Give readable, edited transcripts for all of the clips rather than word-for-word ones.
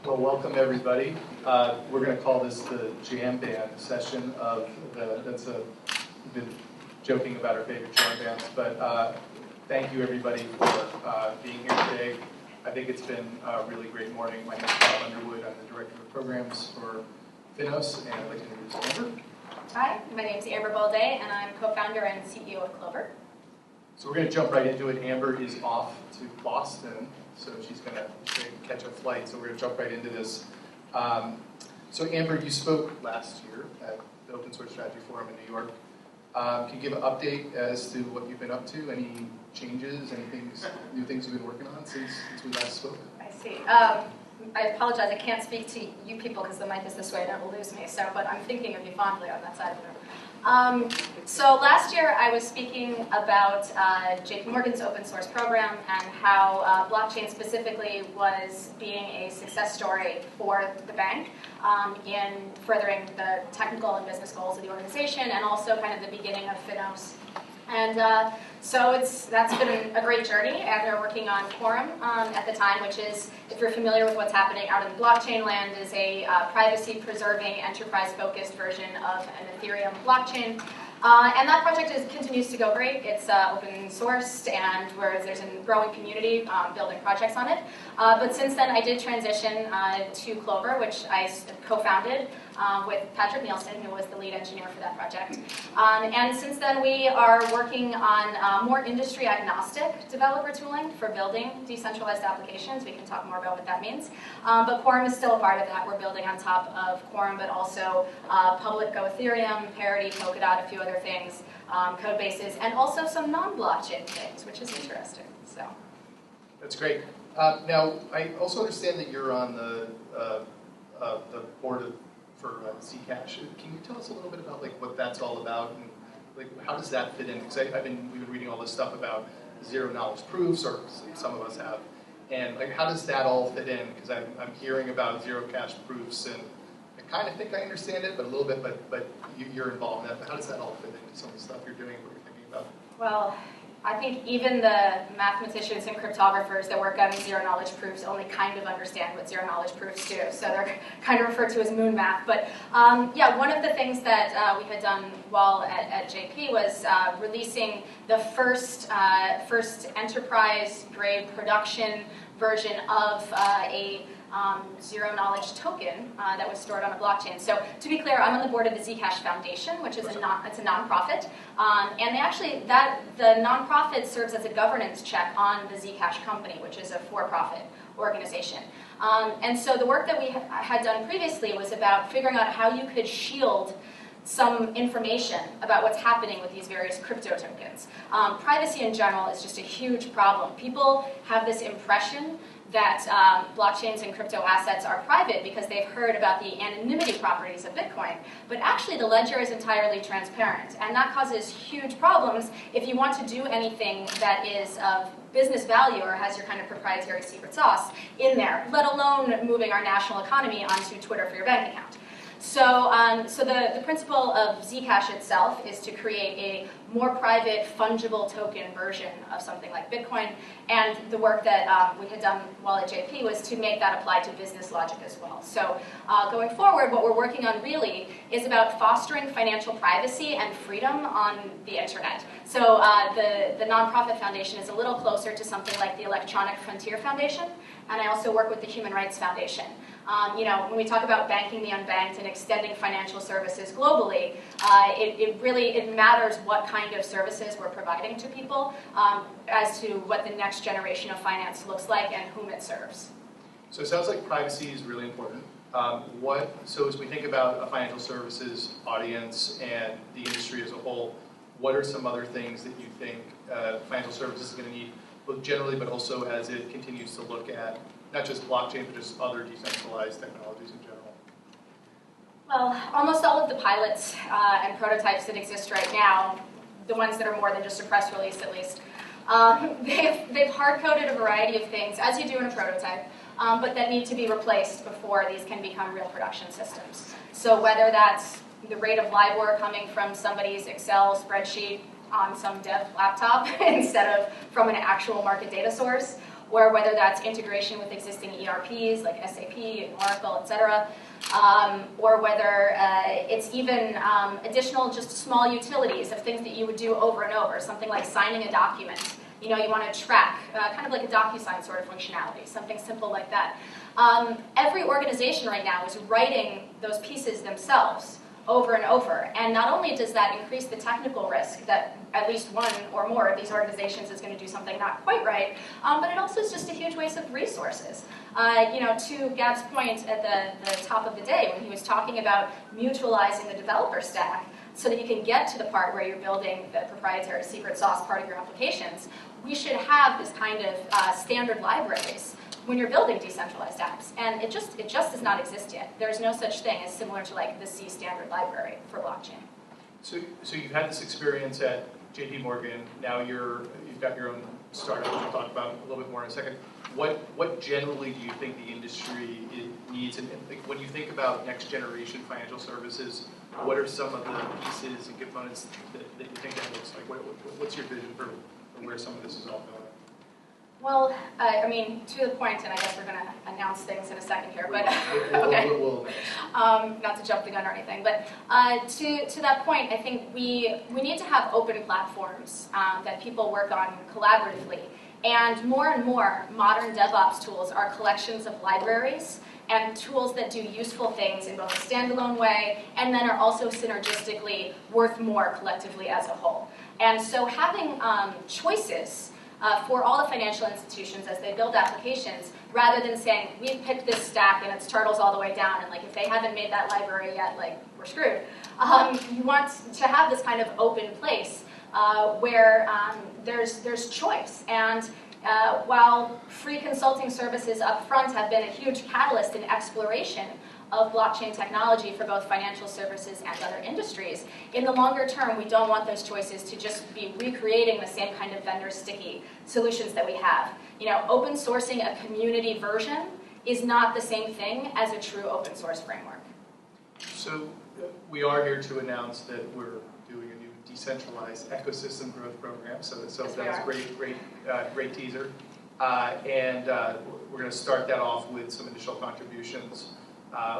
Well, welcome everybody. We're going to call this the jam band session of we've been joking about our favorite jam bands, but thank you everybody for being here today. I think it's been a really great morning. My name is Bob Underwood. I'm the Director of Programs for FINOS, and I'd like to introduce Amber. Hi, my name is Amber Baldet, and I'm co-founder and CEO of Clover. So we're going to jump right into it. Amber is off to Boston, so she's going to catch a flight, so we're going to jump right into this. So Amber, you spoke last year at the Open Source Strategy Forum in New York. Can you give an update as to what you've been up to? Any changes, new things you've been working on since we last spoke? I see. I apologize, I can't speak to you people because the mic is this way and it will lose me, but I'm thinking of you fondly on that side of the room. So last year I was speaking about JP Morgan's open source program and how blockchain specifically was being a success story for the bank in furthering the technical and business goals of the organization, and also kind of the beginning of FINOS. And so that's been a great journey, and they're working on Quorum at the time, which is, if you're familiar with what's happening out in blockchain land, is a privacy-preserving, enterprise-focused version of an Ethereum blockchain. And that project continues to go great. It's open sourced, and there's a growing community building projects on it. But since then, I did transition to Clover, which I co-founded with Patrick Nielsen, who was the lead engineer for that project. And since then, we are working on more industry-agnostic developer tooling for building decentralized applications. We can talk more about what that means. But Quorum is still a part of that. We're building on top of Quorum, but also public Go Ethereum, Parity, Polkadot, a few other things, code bases, and also some non-blockchain things, which is interesting. So that's great. Now, I also understand that you're on the board for Zcash. Can you tell us a little bit about what that's all about, and how does that fit in? Because we've been reading all this stuff about zero knowledge proofs, or some of us have, and how does that all fit in? Because I'm hearing about zero cash proofs, and I kind of think I understand it, but a little bit. But you're involved in that. But how does that all fit into some of the stuff you're doing? What you're thinking about? Well, I think even the mathematicians and cryptographers that work on zero knowledge proofs only kind of understand what zero knowledge proofs do, so they're kind of referred to as moon math. But yeah, one of the things that we had done while at JP was releasing the first enterprise-grade production version of a zero-knowledge token that was stored on a blockchain. So to be clear, I'm on the board of the Zcash Foundation, which is it's a nonprofit, and the nonprofit serves as a governance check on the Zcash company, which is a for-profit organization. And so the work that we had done previously was about figuring out how you could shield some information about what's happening with these various crypto tokens. Privacy in general is just a huge problem. People have this impression that blockchains and crypto assets are private because they've heard about the anonymity properties of Bitcoin. But actually, the ledger is entirely transparent, and that causes huge problems if you want to do anything that is of business value or has your kind of proprietary secret sauce in there, let alone moving our national economy onto Twitter for your bank account. So, the principle of Zcash itself is to create a more private, fungible token version of something like Bitcoin, and the work that we had done while at JP was to make that apply to business logic as well. So going forward, what we're working on really is about fostering financial privacy and freedom on the internet. So the nonprofit foundation is a little closer to something like the Electronic Frontier Foundation, and I also work with the Human Rights Foundation. When we talk about banking the unbanked and extending financial services globally, it matters what kind of services we're providing to people as to what the next generation of finance looks like and whom it serves. So it sounds like privacy is really important. So as we think about a financial services audience and the industry as a whole, what are some other things that you think financial services is going to need, both generally but also as it continues to look at not just blockchain, but just other decentralized technologies in general? Well, almost all of the pilots and prototypes that exist right now, the ones that are more than just a press release at least, they've hard-coded a variety of things, as you do in a prototype, but that need to be replaced before these can become real production systems. So whether that's the rate of LIBOR coming from somebody's Excel spreadsheet on some dev laptop instead of from an actual market data source, or whether that's integration with existing ERPs like SAP and Oracle, etc., or whether it's even additional just small utilities of things that you would do over and over, something like signing a document. You want to track, kind of like a DocuSign sort of functionality, something simple like that. Every organization right now is writing those pieces themselves over and over, and not only does that increase the technical risk that at least one or more of these organizations is going to do something not quite right, but it also is just a huge waste of resources. To Gab's point at the top of the day when he was talking about mutualizing the developer stack so that you can get to the part where you're building the proprietary secret sauce part of your applications, we should have this kind of standard libraries when you're building decentralized apps, and it just does not exist yet. There's no such thing as similar to like the C standard library for blockchain. So you've had this experience at JP Morgan. Now you've got your own startup, which we'll talk about a little bit more in a second. What generally do you think the industry needs? And like, when you think about next generation financial services, what are some of the pieces and components that you think that looks like? What's your vision for where some of this is all going? Well, to the point, and I guess we're going to announce things in a second here, but okay. Not to jump the gun or anything, but to that point, I think we need to have open platforms that people work on collaboratively. And more modern DevOps tools are collections of libraries and tools that do useful things in both a standalone way and then are also synergistically worth more collectively as a whole. And so having choices for all the financial institutions as they build applications, rather than saying, we've picked this stack and it's turtles all the way down, and like if they haven't made that library yet, like we're screwed. You want to have this kind of open place where there's choice. And while free consulting services up front have been a huge catalyst in exploration of blockchain technology for both financial services and other industries, in the longer term, we don't want those choices to just be recreating the same kind of vendor sticky solutions that we have. Open sourcing a community version is not the same thing as a true open source framework. So we are here to announce that we're doing a new decentralized ecosystem growth program. So that's a great teaser. And we're going to start that off with some initial contributions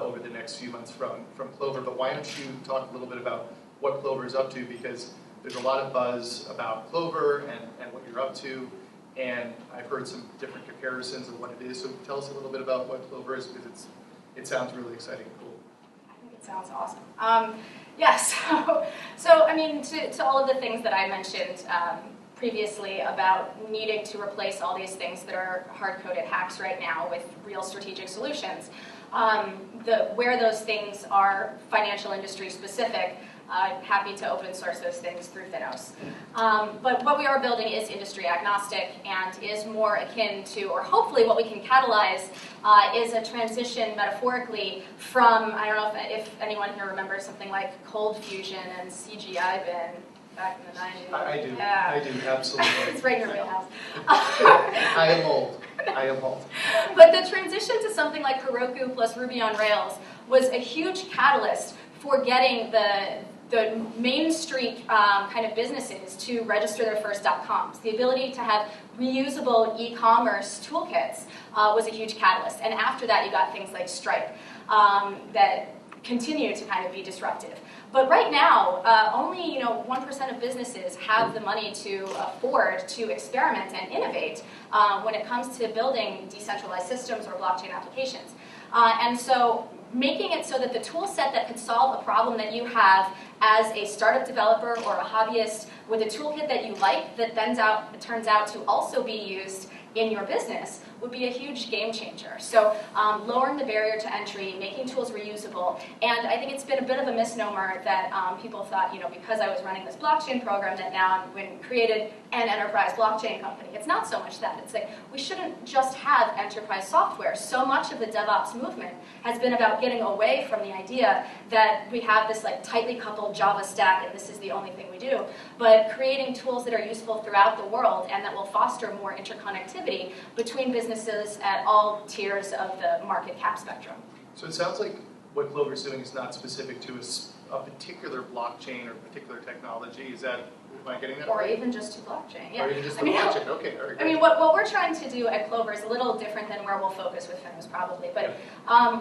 over the next few months from Clover. But why don't you talk a little bit about what Clover is up to, because there's a lot of buzz about Clover and what you're up to, and I've heard some different comparisons of what it is. So tell us a little bit about what Clover is, because it sounds really exciting and cool. I think it sounds awesome. Yes, to all of the things that I mentioned previously about needing to replace all these things that are hard-coded hacks right now with real strategic solutions. Where those things are financial industry specific, I'm happy to open source those things through FINOS. But what we are building is industry agnostic and is more akin to, or hopefully what we can catalyze, is a transition metaphorically from, I don't know if anyone here remembers something like Cold Fusion and CGI bin back in the 90s. I do. Yeah. I do, absolutely. It's right in your wheelhouse. I am old. But the transition to something like Heroku plus Ruby on Rails was a huge catalyst for getting the Main Street kind of businesses to register their first .coms. The ability to have reusable e-commerce toolkits was a huge catalyst. And after that, you got things like Stripe that continue to kind of be disruptive. But right now, only 1% of businesses have the money to afford to experiment and innovate when it comes to building decentralized systems or blockchain applications. And so making it so that the tool set that could solve a problem that you have as a startup developer or a hobbyist with a toolkit that you like that then turns out to also be used in your business would be a huge game changer. So lowering the barrier to entry, making tools reusable, and I think it's been a bit of a misnomer that people thought, because I was running this blockchain program that now I've created an enterprise blockchain company. It's not so much that. It's like we shouldn't just have enterprise software. So much of the DevOps movement has been about getting away from the idea that we have this like tightly coupled Java stack and this is the only thing we do, but creating tools that are useful throughout the world and that will foster more interconnectivity between businesses at all tiers of the market cap spectrum. So it sounds like what Clover is doing is not specific to a particular blockchain or particular technology. Is that, am I getting that Or right? even just to blockchain, yeah. Or even just the blockchain, okay. All right, I mean, what we're trying to do at Clover is a little different than where we'll focus with FINOS probably, but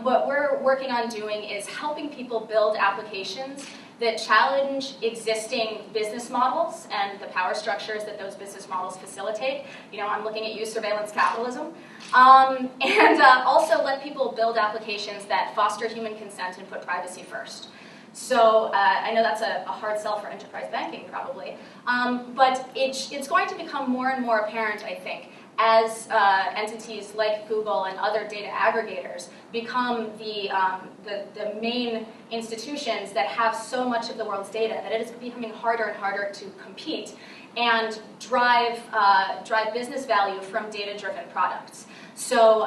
what we're working on doing is helping people build applications that challenge existing business models and the power structures that those business models facilitate. You know, I'm looking at you, surveillance capitalism. And also let people build applications that foster human consent and put privacy first. So I know that's a hard sell for enterprise banking probably, but it's going to become more and more apparent, I think, as entities like Google and other data aggregators become the main institutions that have so much of the world's data that it is becoming harder and harder to compete and drive business value from data-driven products. So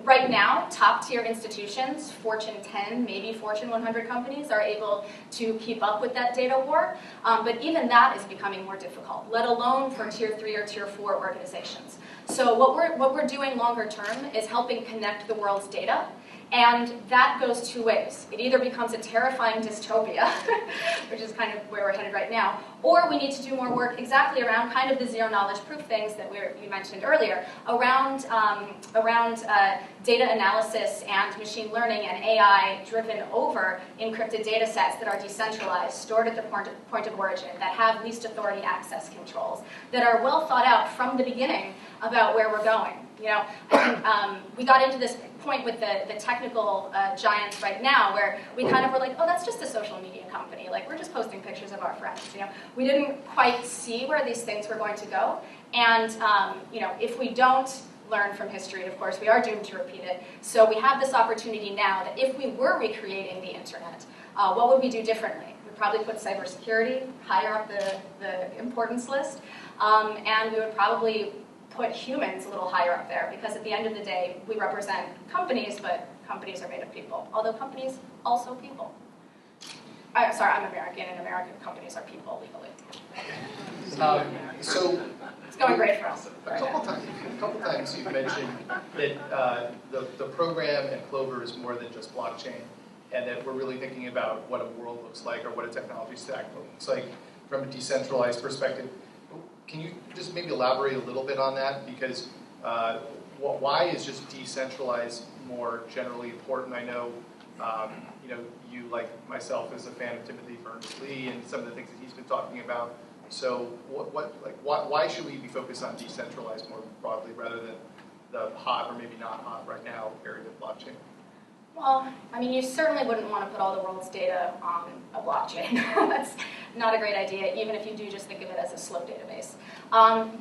right now, top-tier institutions, Fortune 10, maybe Fortune 100 companies, are able to keep up with that data war, but even that is becoming more difficult, let alone for Tier 3 or Tier 4 organizations. So what we're doing longer term is helping connect the world's data, and that goes two ways. It either becomes a terrifying dystopia, which is kind of where we're headed right now, or we need to do more work exactly around kind of the zero-knowledge proof things that you mentioned earlier, around data analysis and machine learning and AI driven over encrypted data sets that are decentralized, stored at the point of origin, that have least authority access controls, that are well thought out from the beginning about where we're going. You know, we got into this point with the technical giants right now where we kind of were like, oh, that's just a social media company. Like, we're just posting pictures of our friends. You know, we didn't quite see where these things were going to go. And, you know, if we don't learn from history, and of course we are doomed to repeat it, so we have this opportunity now that if we were recreating the internet, what would we do differently? We'd probably put cybersecurity higher up the importance list, and we would probably put humans a little higher up there, because at the end of the day, we represent companies, but companies are made of people, although companies also people. Sorry, I'm American, and American companies are people legally. So it's going great for us. A couple times you've mentioned that the program and Clover is more than just blockchain, and that we're really thinking about what a world looks like or what a technology stack looks like from a decentralized perspective. Can you just maybe elaborate a little bit on that? Because why is just decentralized more generally important? I know, you know, you, like myself, is a fan of Timothy Berners-Lee and some of the things that he's been talking about. So, why should we be focused on decentralized more broadly rather than the hot or maybe not hot right now area of blockchain? Well, I mean, you certainly wouldn't want to put all the world's data on a blockchain. That's not a great idea, even if you do just think of it as a slow database.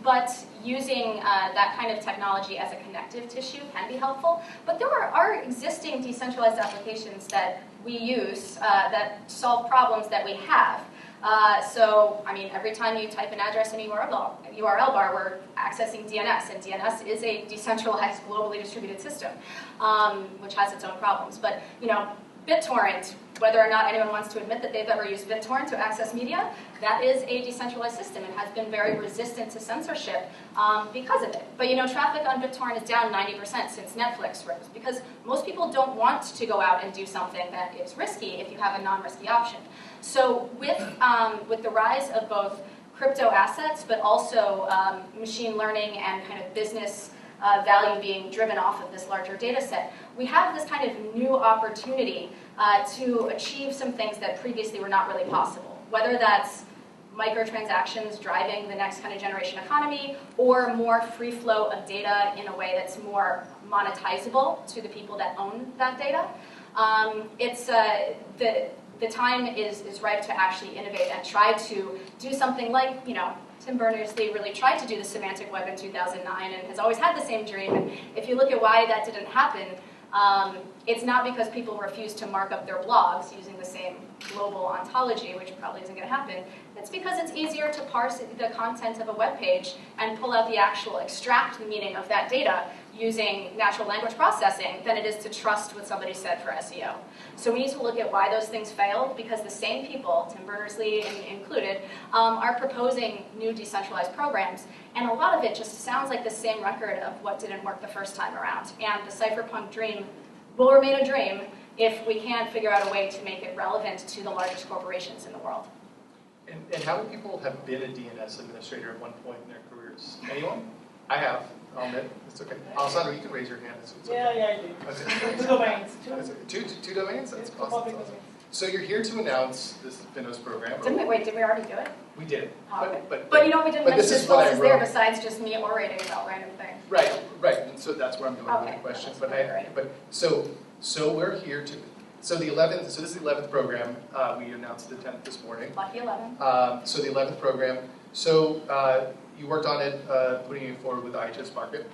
But using that kind of technology as a connective tissue can be helpful. But there are existing decentralized applications that we use that solve problems that we have. So, I mean, every time you type an address in a URL bar, we're accessing DNS, and DNS is a decentralized, globally distributed system, which has its own problems. But, you know, BitTorrent, whether or not anyone wants to admit that they've ever used BitTorrent to access media, that is a decentralized system and has been very resistant to censorship because of it. But, you know, traffic on BitTorrent is down 90% since Netflix rose, because most people don't want to go out and do something that is risky if you have a non-risky option. So with the rise of both crypto assets, but also machine learning and kind of business value being driven off of this larger data set, we have this kind of new opportunity to achieve some things that previously were not really possible, whether that's microtransactions driving the next kind of generation economy, or more free flow of data in a way that's more monetizable to the people that own that data. The time is ripe to actually innovate and try to do something like, you know, Tim Berners-Lee really tried to do the semantic web in 2009 and has always had the same dream. And if you look at why that didn't happen, it's not because people refuse to mark up their blogs using the same global ontology, which probably isn't going to happen. It's because it's easier to parse the content of a web page and pull out the actual, extract the meaning of that data using natural language processing than it is to trust what somebody said for SEO. So we need to look at why those things failed, because the same people, Tim Berners-Lee included, are proposing new decentralized programs, and a lot of it just sounds like the same record of what didn't work the first time around. And the cypherpunk dream will remain a dream, if we can't figure out a way to make it relevant to the largest corporations in the world. And how many people have been a DNS administrator at one point in their careers? Anyone? I have. I'll admit. It's okay. Alessandro, you can raise your hand. It's okay. Yeah, I do. Two domains. Two domains? That's awesome. So you're here to announce this FINOS program. Did we already do it? We did. Oh, okay. But you know, we didn't mention this is there besides just me orating about random things. Right. And so that's where I'm going with the question. So we're here to. So the 11th. So this is the 11th program. We announced the 10th this morning. Lucky 11. So the 11th program. So you worked on it, putting it forward with the IHS market.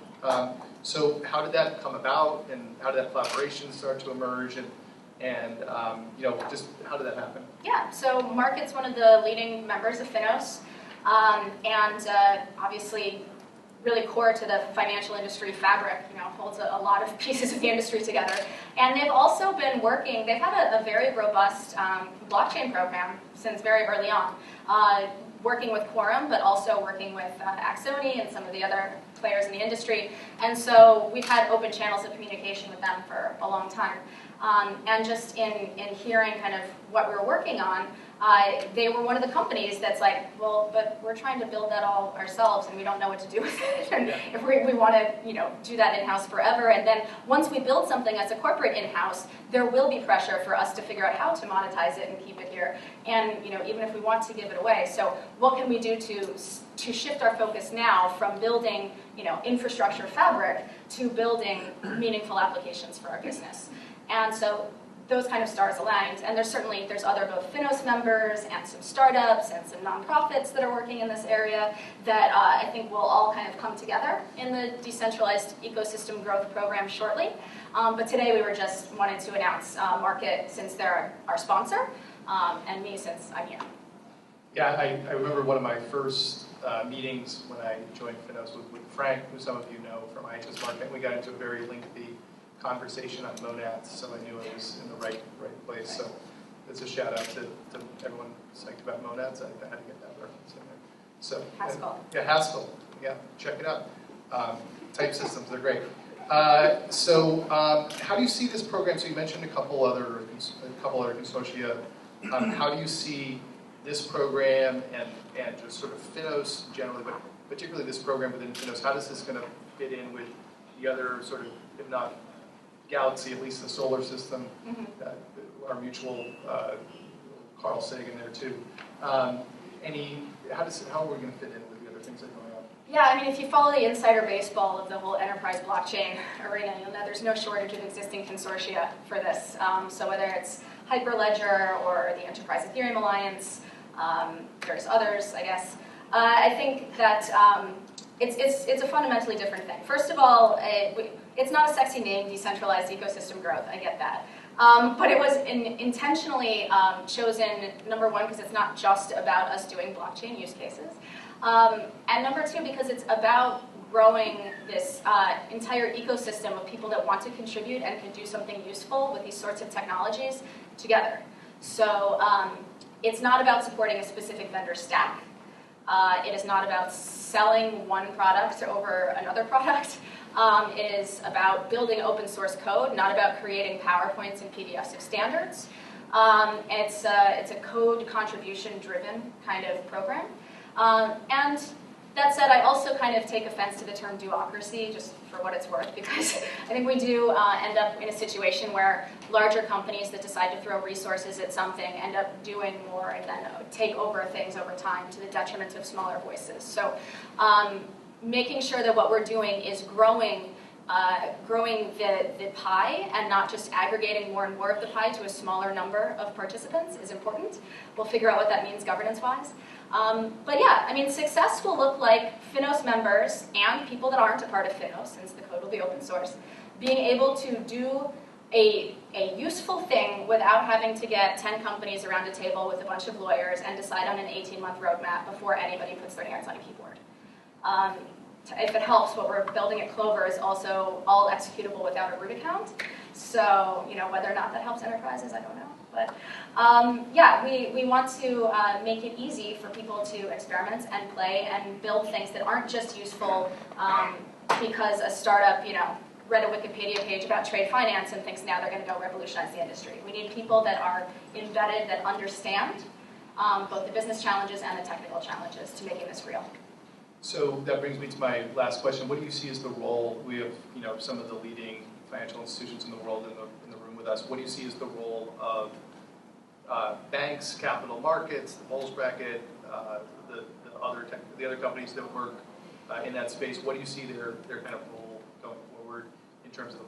So how did that come about, and how did that collaboration start to emerge, and just how did that happen? Yeah. So Market's one of the leading members of FINOS, and obviously really core to the financial industry fabric, holds a lot of pieces of the industry together. And they've also been working, they've had a very robust blockchain program since very early on, working with Quorum, but also working with Axoni and some of the other players in the industry. And so we've had open channels of communication with them for a long time. And just in hearing kind of what we were working on, they were one of the companies that's like, well, but we're trying to build that all ourselves, and we don't know what to do with it. And if we want to, do that in-house forever, and then once we build something as a corporate in-house, there will be pressure for us to figure out how to monetize it and keep it here. And even if we want to give it away, so what can we do to shift our focus now from building, infrastructure fabric to building meaningful applications for our business? And so those kind of stars aligned, and there's other both FINOS members and some startups and some nonprofits that are working in this area that I think will all kind of come together in the Decentralized Ecosystem Growth Program shortly. But today we were just wanted to announce Market since they're our sponsor, and me since I'm here. Yeah, I remember one of my first meetings when I joined FINOS with Frank, who some of you know from IHS Market. We got into a very lengthy conversation on monads, so I knew I was in the right place. So it's a shout out to everyone psyched about monads. I had to get that reference in there. So Haskell. Haskell. Yeah, check it out. Type systems, they're great. How do you see this program? So you mentioned a couple other consortia. How do you see this program and just sort of FINOS generally, but particularly this program within FINOS? How does this going to fit in with the other sort of, if not Galaxy, at least the solar system, our mutual Carl Sagan there too. How are we going to fit in with the other things that are going on? Yeah, I mean, if you follow the insider baseball of the whole enterprise blockchain arena, you'll know there's no shortage of existing consortia for this. So whether it's Hyperledger or the Enterprise Ethereum Alliance, there's others, I guess. I think that it's a fundamentally different thing. First of all, it's not a sexy name, Decentralized Ecosystem Growth, I get that. But it was intentionally chosen, number one, because it's not just about us doing blockchain use cases. And number two, because it's about growing this entire ecosystem of people that want to contribute and can do something useful with these sorts of technologies together. So it's not about supporting a specific vendor stack. It is not about selling one product over another product. It is about building open source code, not about creating PowerPoints and PDFs of standards. It's a code contribution driven kind of program. And that said, I also kind of take offense to the term duocracy, just for what it's worth, because I think we do end up in a situation where larger companies that decide to throw resources at something end up doing more and then take over things over time to the detriment of smaller voices. So making sure that what we're doing is growing the pie and not just aggregating more and more of the pie to a smaller number of participants is important. We'll figure out what that means governance-wise. But yeah, I mean, success will look like FINOS members and people that aren't a part of FINOS, since the code will be open source, being able to do a useful thing without having to get 10 companies around a table with a bunch of lawyers and decide on an 18-month roadmap before anybody puts their hands on a keyboard. If it helps, what we're building at Clover is also all executable without a root account. So, whether or not that helps enterprises, I don't know. But yeah, we want to make it easy for people to experiment and play and build things that aren't just useful because a startup, read a Wikipedia page about trade finance and thinks now they're going to go revolutionize the industry. We need people that are embedded, that understand both the business challenges and the technical challenges to making this real. So that brings me to my last question. What do you see as the role? We have, some of the leading financial institutions in the world in the room with us. What do you see as the role of banks, capital markets, the bulge bracket, the other companies that work in that space? What do you see their kind of role going forward in terms of the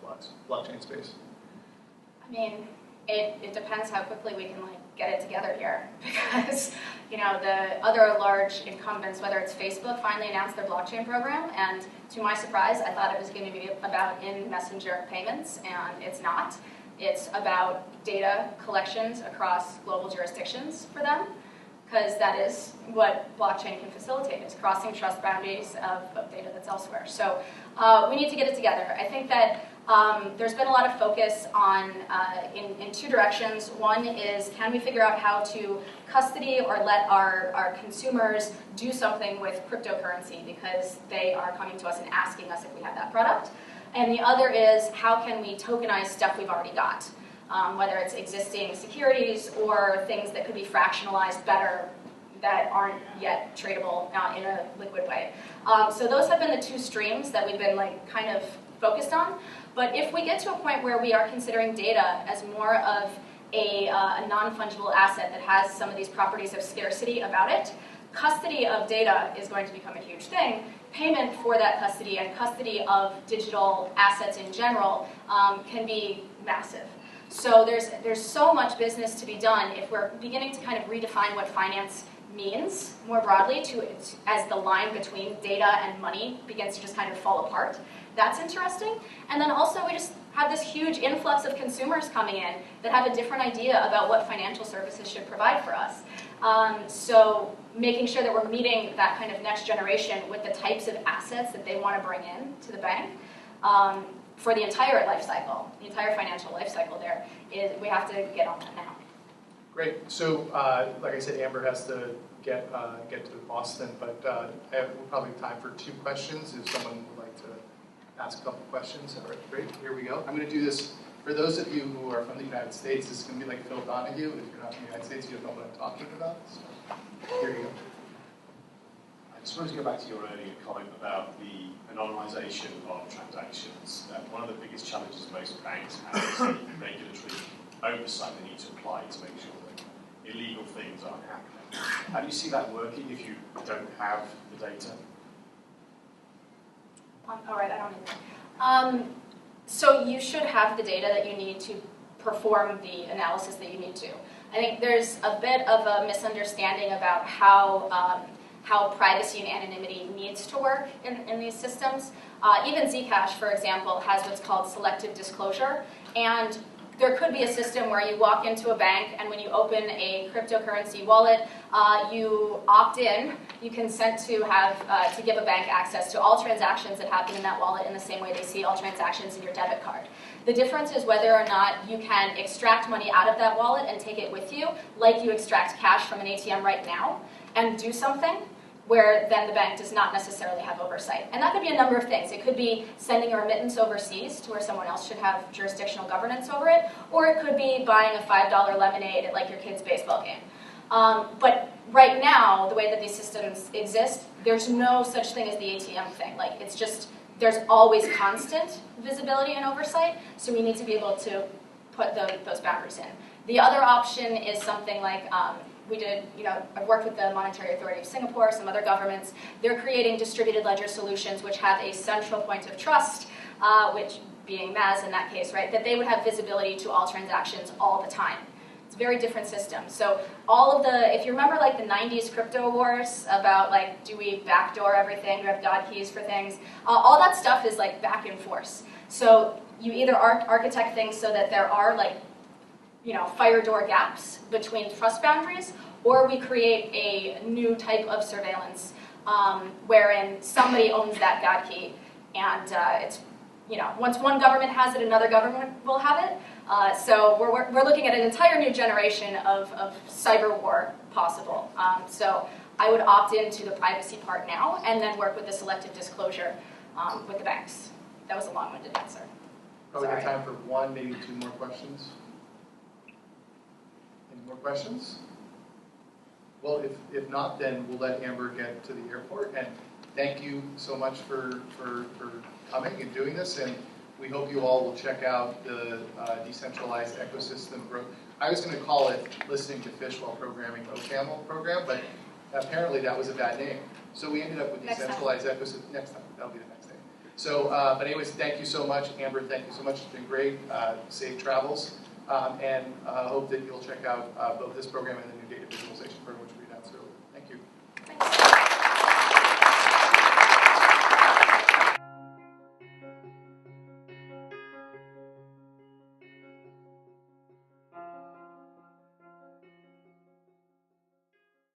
blockchain space? I mean, it depends how quickly we can get it together here, because the other large incumbents, whether it's Facebook, finally announced their blockchain program, and to my surprise, I thought it was going to be about in-messenger payments, and it's not. It's about data collections across global jurisdictions for them, because that is what blockchain can facilitate, is crossing trust boundaries of data that's elsewhere. So we need to get it together. I think that there's been a lot of focus on in two directions. One is, can we figure out how to custody or let our consumers do something with cryptocurrency, because they are coming to us and asking us if we have that product. And the other is, how can we tokenize stuff we've already got, whether it's existing securities or things that could be fractionalized better that aren't yet tradable in a liquid way. So those have been the two streams that we've been kind of focused on. But if we get to a point where we are considering data as more of a non-fungible asset that has some of these properties of scarcity about it, custody of data is going to become a huge thing. Payment for that custody and custody of digital assets in general can be massive. So there's so much business to be done if we're beginning to kind of redefine what finance means more broadly as the line between data and money begins to just kind of fall apart. That's interesting. And then also we just have this huge influx of consumers coming in that have a different idea about what financial services should provide for us. So making sure that we're meeting that kind of next generation with the types of assets that they want to bring in to the bank for the entire life cycle, the entire financial life cycle we have to get on that now. Great. So, like I said, Amber has to get to Boston, but we'll probably have time for 2 questions if someone would like to ask a couple questions. All right, great. Here we go. I'm going to do this for those of you who are from the United States. This is going to be like Phil Donahue. If you're not from the United States, you don't know what I'm talking about. So, here you go. I just wanted to go back to your earlier comment about the anonymization of transactions. One of the biggest challenges most banks have is the regulatory oversight they need to apply to make sure that illegal things aren't happening. How do you see that working if you don't have the data? All right, I don't need that. So you should have the data that you need to perform the analysis that you need to. I think there's a bit of a misunderstanding about how privacy and anonymity needs to work in these systems. Even Zcash, for example, has what's called selective disclosure, and there could be a system where you walk into a bank and when you open a cryptocurrency wallet, you opt in, you consent to give a bank access to all transactions that happen in that wallet in the same way they see all transactions in your debit card. The difference is whether or not you can extract money out of that wallet and take it with you, like you extract cash from an ATM right now, and do something where then the bank does not necessarily have oversight. And that could be a number of things. It could be sending a remittance overseas to where someone else should have jurisdictional governance over it, or it could be buying a $5 lemonade at like your kid's baseball game. But right now, the way that these systems exist, there's no such thing as the ATM thing. Like, it's just, there's always constant visibility and oversight, so we need to be able to put those boundaries in. The other option is something like, I've worked with the Monetary Authority of Singapore, some other governments. They're creating distributed ledger solutions which have a central point of trust, which being MAS in that case, right, that they would have visibility to all transactions all the time. It's a very different system. So all of if you remember like the 90s crypto wars about like, do we backdoor everything, do we have God keys for things? All that stuff is like back in force. So you either architect things so that there are like, fire door gaps between trust boundaries, or we create a new type of surveillance wherein somebody owns that God key, and it's, once one government has it, another government will have it. So we're looking at an entire new generation of cyber war possible. So I would opt into the privacy part now, and then work with the selective disclosure with the banks. That was a long-winded answer. Probably got Sorry. time for one, maybe two more questions. Any more questions? Well, if not, then we'll let Amber get to the airport. And thank you so much for coming and doing this. And we hope you all will check out the Decentralized Ecosystem Growth. I was going to call it Listening to Fish While Programming OCaml program, but apparently that was a bad name. So we ended up with Decentralized Ecosystem. Next time. That'll be the next thing. So, but anyways, thank you so much. Amber, thank you so much. It's been great. Safe travels. And hope that you'll check out both this program and the new data visualization program.